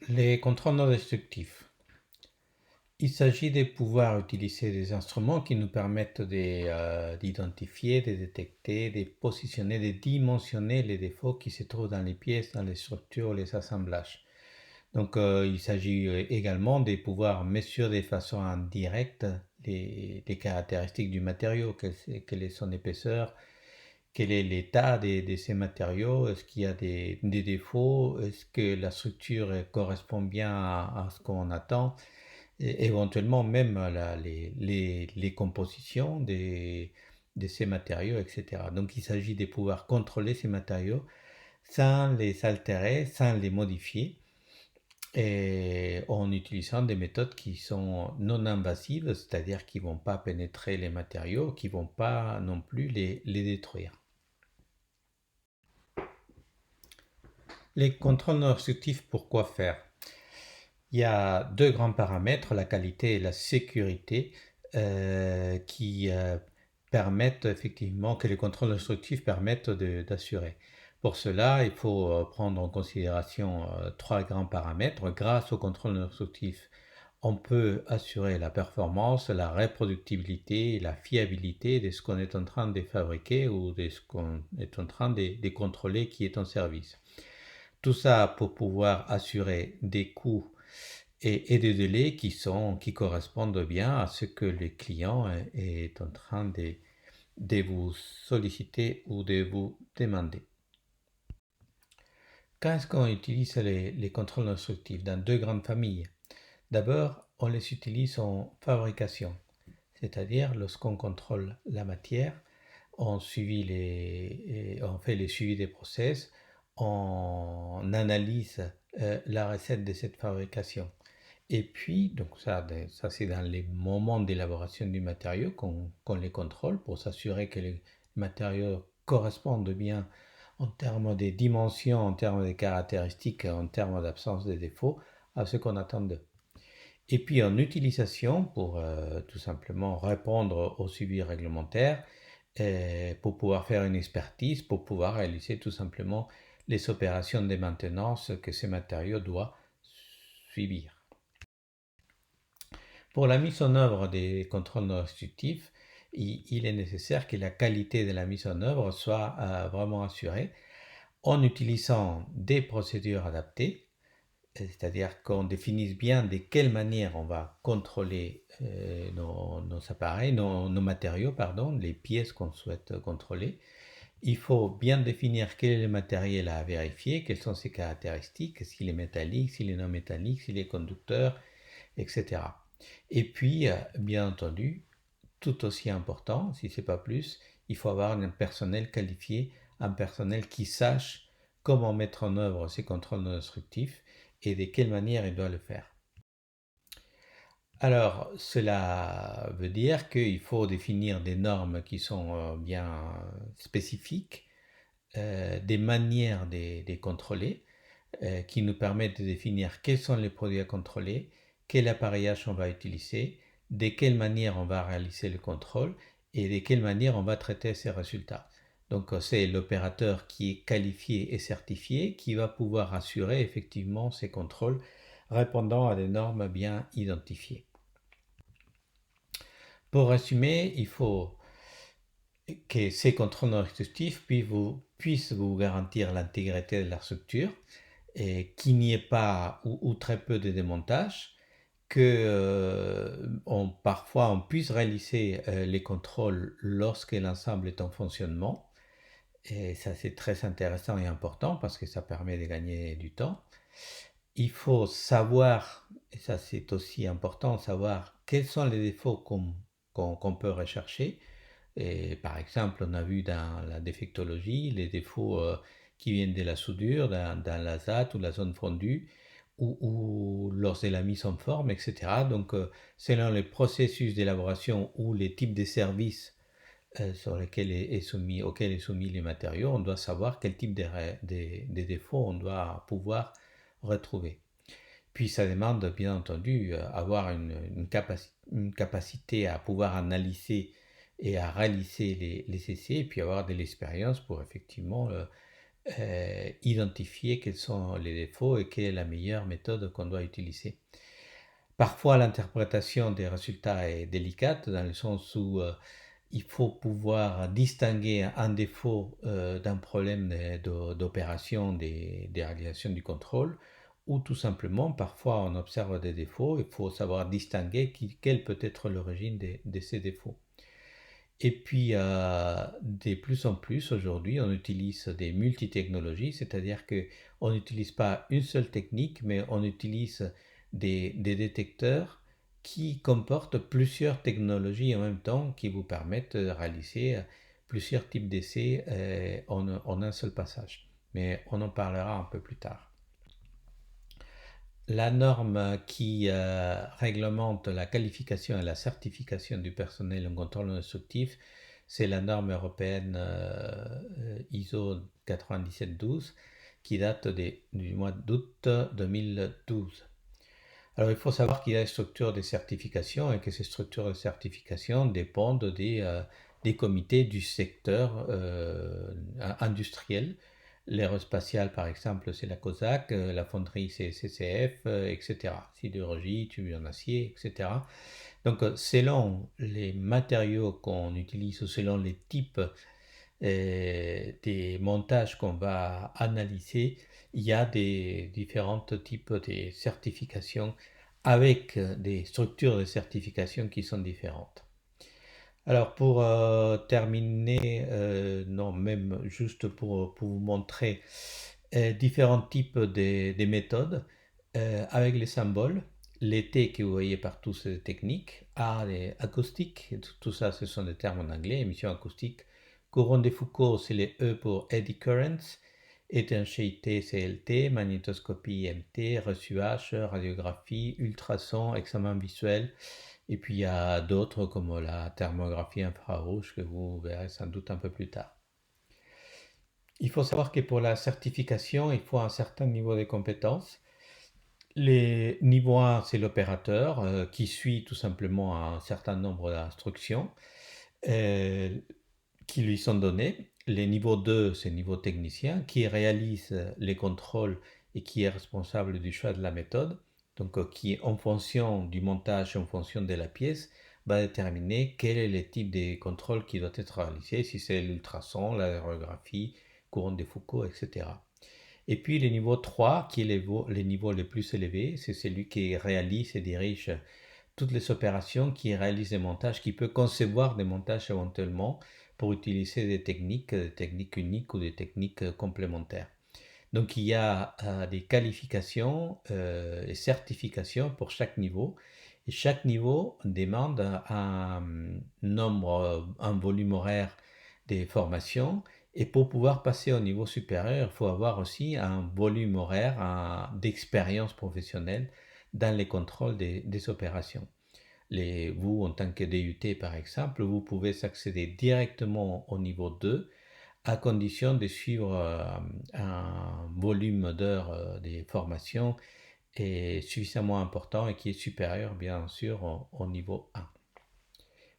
Les contrôles non destructifs. Il s'agit de pouvoir utiliser des instruments qui nous permettent d'identifier, de détecter, de positionner, de dimensionner les défauts qui se trouvent dans les pièces, dans les structures, les assemblages. Donc, il s'agit également de pouvoir mesurer de façon indirecte les caractéristiques du matériau, quelle est son épaisseur, quel est l'état de ces matériaux, est-ce qu'il y a des défauts, est-ce que la structure correspond bien à ce qu'on attend, et éventuellement même les compositions de ces matériaux, etc. Donc il s'agit de pouvoir contrôler ces matériaux sans les altérer, sans les modifier, et en utilisant des méthodes qui sont non invasives, c'est-à-dire qui ne vont pas pénétrer les matériaux, qui ne vont pas non plus les détruire. Les contrôles non destructifs, pourquoi faire? Il y a deux grands paramètres, la qualité et la sécurité, qui permettent effectivement que les contrôles destructifs permettent d'assurer. Pour cela, il faut prendre en considération trois grands paramètres. Grâce au contrôle destructif, on peut assurer la performance, la reproductibilité et la fiabilité de ce qu'on est en train de fabriquer ou de ce qu'on est en train de contrôler qui est en service. Tout ça pour pouvoir assurer des coûts et des délais qui correspondent bien à ce que le client est en train de vous solliciter ou de vous demander. Quand est-ce qu'on utilise les contrôles instructifs? Dans deux grandes familles. D'abord, on les utilise en fabrication, c'est-à-dire lorsqu'on contrôle la matière, on fait les suivis des process, on analyse la recette de cette fabrication. Et puis, donc ça c'est dans les moments d'élaboration du matériau qu'on les contrôle pour s'assurer que les matériaux correspondent bien en termes de dimensions, en termes de caractéristiques, en termes d'absence de défauts à ce qu'on attend d'eux. Et puis en utilisation pour tout simplement répondre au suivi réglementaire, pour pouvoir faire une expertise, pour pouvoir réaliser tout simplement les opérations de maintenance que ces matériaux doivent suivre. Pour la mise en œuvre des contrôles non restrictifs, il est nécessaire que la qualité de la mise en œuvre soit vraiment assurée en utilisant des procédures adaptées, c'est-à-dire qu'on définisse bien de quelle manière on va contrôler nos appareils, nos matériaux, pardon, les pièces qu'on souhaite contrôler. Il faut bien définir quel est le matériel à vérifier, quelles sont ses caractéristiques, s'il est métallique, s'il est non métallique, s'il est conducteur, etc. Et puis, bien entendu, tout aussi important, si ce n'est pas plus, il faut avoir un personnel qualifié, un personnel qui sache comment mettre en œuvre ces contrôles non destructifs et de quelle manière il doit le faire. Alors, cela veut dire qu'il faut définir des normes qui sont bien spécifiques, des manières de les contrôler, qui nous permettent de définir quels sont les produits à contrôler, quel appareillage on va utiliser, de quelle manière on va réaliser le contrôle et de quelle manière on va traiter ces résultats. Donc c'est l'opérateur qui est qualifié et certifié qui va pouvoir assurer effectivement ces contrôles répondant à des normes bien identifiées. Pour résumer, il faut que ces contrôles non restrictifs puissent vous garantir l'intégrité de la structure, et qu'il n'y ait pas ou très peu de démontage, que parfois on puisse réaliser les contrôles lorsque l'ensemble est en fonctionnement. Et ça c'est très intéressant et important parce que ça permet de gagner du temps. Il faut savoir, et ça c'est aussi important, savoir quels sont les défauts qu'on peut rechercher. Et par exemple, on a vu dans la défectologie les défauts qui viennent de la soudure, dans la ZAT ou la zone fondue, ou lors de la mise en forme, etc. Donc, selon les processus d'élaboration ou les types de services auxquels est soumis les matériaux, on doit savoir quel type de défauts on doit pouvoir retrouver. Puis ça demande bien entendu avoir une capacité à pouvoir analyser et à réaliser les essais et puis avoir de l'expérience pour effectivement identifier quels sont les défauts et quelle est la meilleure méthode qu'on doit utiliser. Parfois, l'interprétation des résultats est délicate dans le sens où il faut pouvoir distinguer un défaut d'un problème d'opération des réalisations du contrôle, ou tout simplement, parfois on observe des défauts, il faut savoir distinguer quelle peut être l'origine de ces défauts. Et puis, de plus en plus, aujourd'hui, on utilise des multitechnologies, c'est-à-dire qu'on n'utilise pas une seule technique, mais on utilise des détecteurs qui comportent plusieurs technologies en même temps qui vous permettent de réaliser plusieurs types d'essais en un seul passage. Mais on en parlera un peu plus tard. La norme qui réglemente la qualification et la certification du personnel en contrôle non instructif, c'est la norme européenne ISO 9712 qui date du mois d'août 2012. Alors il faut savoir qu'il y a des structures de certification et que ces structures de certification dépendent des comités du secteur industriel. L'aérospatiale, par exemple, c'est la COSAC, la fonderie, c'est CCF, etc. Sidérurgie, tubule en acier, etc. Donc, selon les matériaux qu'on utilise ou selon les types des montages qu'on va analyser, il y a des différents types de certifications avec des structures de certification qui sont différentes. Alors pour terminer, non, même juste pour vous montrer différents types de méthodes avec les symboles. Les T que vous voyez partout, c'est des techniques. A, les acoustiques, tout ça, ce sont des termes en anglais, émission acoustique. Courant de Foucault, c'est les E pour eddy currents. Étanchéité, CLT, magnétoscopie, MT, reçu H, radiographie, ultrason, examen visuel. Et puis il y a d'autres comme la thermographie infrarouge que vous verrez sans doute un peu plus tard. Il faut savoir que pour la certification, il faut un certain niveau de compétences. Les niveau 1, c'est l'opérateur qui suit tout simplement un certain nombre d'instructions euh, qui lui sont données. Les niveaux 2, c'est le niveau technicien qui réalise les contrôles et qui est responsable du choix de la méthode. Donc, qui, en fonction du montage, en fonction de la pièce, va déterminer quel est le type de contrôle qui doit être réalisé, si c'est l'ultrason, l'aérographie, courant de Foucault, etc. Et puis le niveau 3, qui est le niveau le plus élevé, c'est celui qui réalise et dirige toutes les opérations, qui réalise des montages, qui peut concevoir des montages éventuellement pour utiliser des techniques uniques ou des techniques complémentaires. Donc il y a des qualifications et certifications pour chaque niveau. Et chaque niveau demande un nombre, un volume horaire des formations. Et pour pouvoir passer au niveau supérieur, il faut avoir aussi un volume horaire d'expérience professionnelle dans les contrôles des opérations. Vous, en tant que DUT par exemple, vous pouvez accéder directement au niveau 2 à condition de suivre un volume d'heures de formation est suffisamment important et qui est supérieur bien sûr au niveau 1.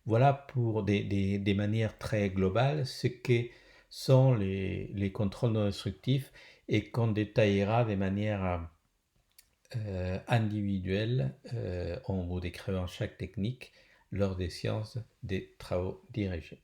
Voilà pour des manières très globales ce que sont les contrôles non instructifs et qu'on détaillera de manière individuelle en vous décrivant chaque technique lors des séances des travaux dirigés.